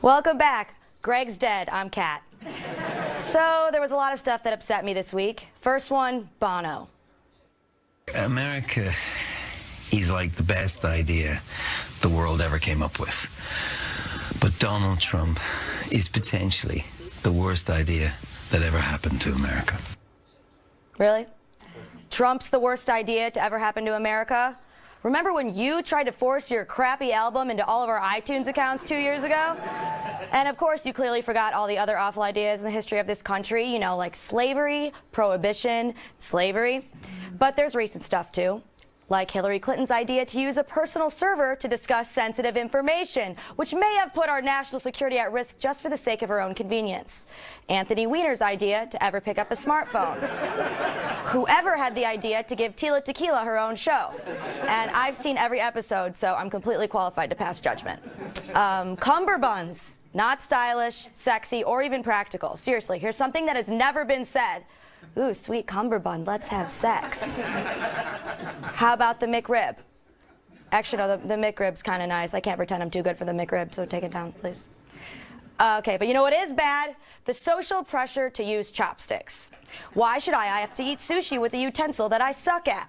Welcome back. Greg's dead. I'm Kat. So there was a lot of stuff that upset me this week. First one, Bono. America is like the best idea the world ever came up with. But Donald Trump is potentially the worst idea that ever happened to America. Really? Trump's the worst idea to ever happen to America? Remember when you tried to force your crappy album into all of our iTunes accounts 2 years ago? And of course, you clearly forgot all the other awful ideas in the history of this country, you know, like slavery, prohibition, slavery. But there's recent stuff too, like Hillary Clinton's idea to use a personal server to discuss sensitive information, which may have put our national security at risk just for the sake of her own convenience. Anthony Weiner's idea to ever pick up a smartphone. Whoever had the idea to give Tila Tequila her own show. And I've seen every episode, so I'm completely qualified to pass judgment. Cummerbunds, not stylish, sexy, or even practical. Seriously, here's something that has never been said. Ooh, sweet cummerbund, let's have sex. How about the McRib? Actually, no, the McRib's kind of nice. I can't pretend I'm too good for the McRib, so take it down, please. Okay, but you know what is bad? The social pressure to use chopsticks. Why should I have to eat sushi with a utensil that I suck at?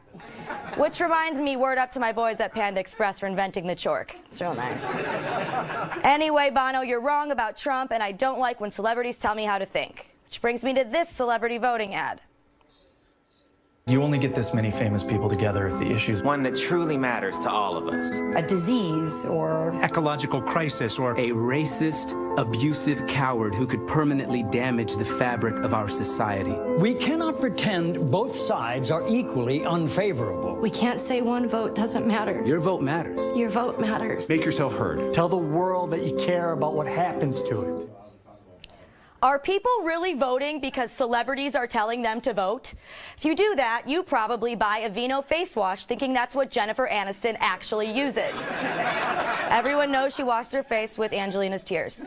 Which reminds me, word up to my boys at Panda Express for inventing the chork. It's real nice. Anyway, Bono, you're wrong about Trump, and I don't like when celebrities tell me how to think. Which brings me to this celebrity voting ad. You only get this many famous people together if the issue's one that truly matters to all of us. A disease or ecological crisis or a racist, abusive coward who could permanently damage the fabric of our society. We cannot pretend both sides are equally unfavorable. We can't say one vote doesn't matter. Your vote matters. Your vote matters. Make yourself heard. Tell the world that you care about what happens to it. Are people really voting because celebrities are telling them to vote? If you do that, you probably buy a Vino face wash thinking that's what Jennifer Aniston actually uses. Everyone knows she washed her face with Angelina's tears.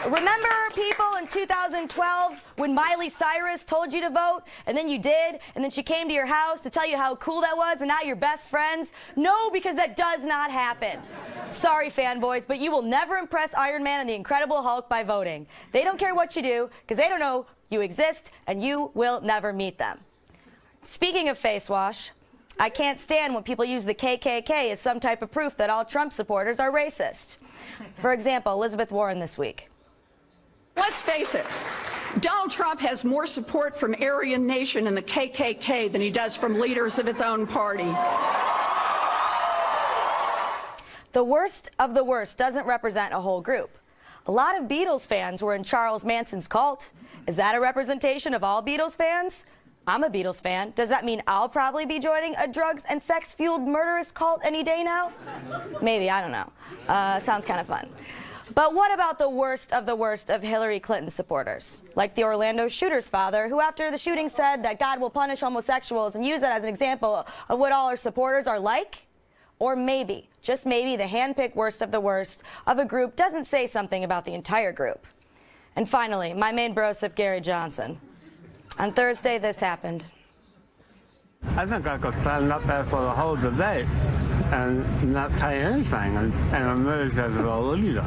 Remember, people, in 2012 when Miley Cyrus told you to vote, and then you did, and then she came to your house to tell you how cool that was, and now you're best friends? No, because that does not happen. Sorry, fanboys, but you will never impress Iron Man and the Incredible Hulk by voting. They don't care what you do, because they don't know you exist, and you will never meet them. Speaking of face wash, I can't stand when people use the KKK as some type of proof that all Trump supporters are racist. For example, Elizabeth Warren this week. Let's face it, Donald Trump has more support from Aryan Nation and the KKK than he does from leaders of his own party. The worst of the worst doesn't represent a whole group. A lot of Beatles fans were in Charles Manson's cult. Is that a representation of all Beatles fans? I'm a Beatles fan. Does that mean I'll probably be joining a drugs and sex-fueled murderous cult any day now? Maybe, I don't know. Sounds kind of fun. But what about the worst of Hillary Clinton supporters? Like the Orlando shooter's father, who after the shooting said that God will punish homosexuals and use that as an example of what all our supporters are like? Or maybe, just maybe, the hand-picked worst of a group doesn't say something about the entire group. And finally, my main brosif, Gary Johnson. On Thursday, this happened. I think I could stand up there for the whole debate and not say anything and emerge as a leader.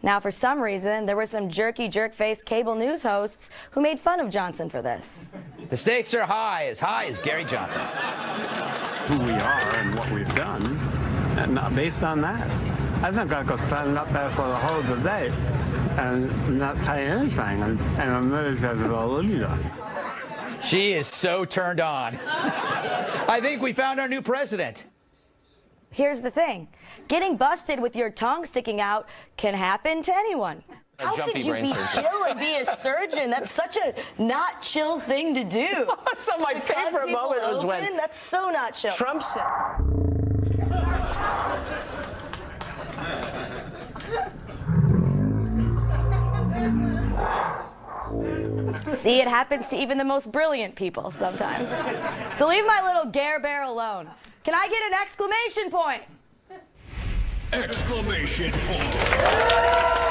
Now, for some reason, there were some jerky, jerk-faced cable news hosts who made fun of Johnson for this. The stakes are high as Gary Johnson. Who we are and what we've done, and not based on that. I think I could stand up there for the whole debate and not say anything and emerge as a leader. She is so turned on. I think we found our new president. Here's the thing. Getting busted with your tongue sticking out can happen to anyone. How could you be chill and be a surgeon? That's such a not chill thing to do. So my favorite moment was when that's so not chill. Trump said. See, it happens to even the most brilliant people sometimes. So leave my little Gare Bear alone. Can I get an exclamation point? Exclamation point!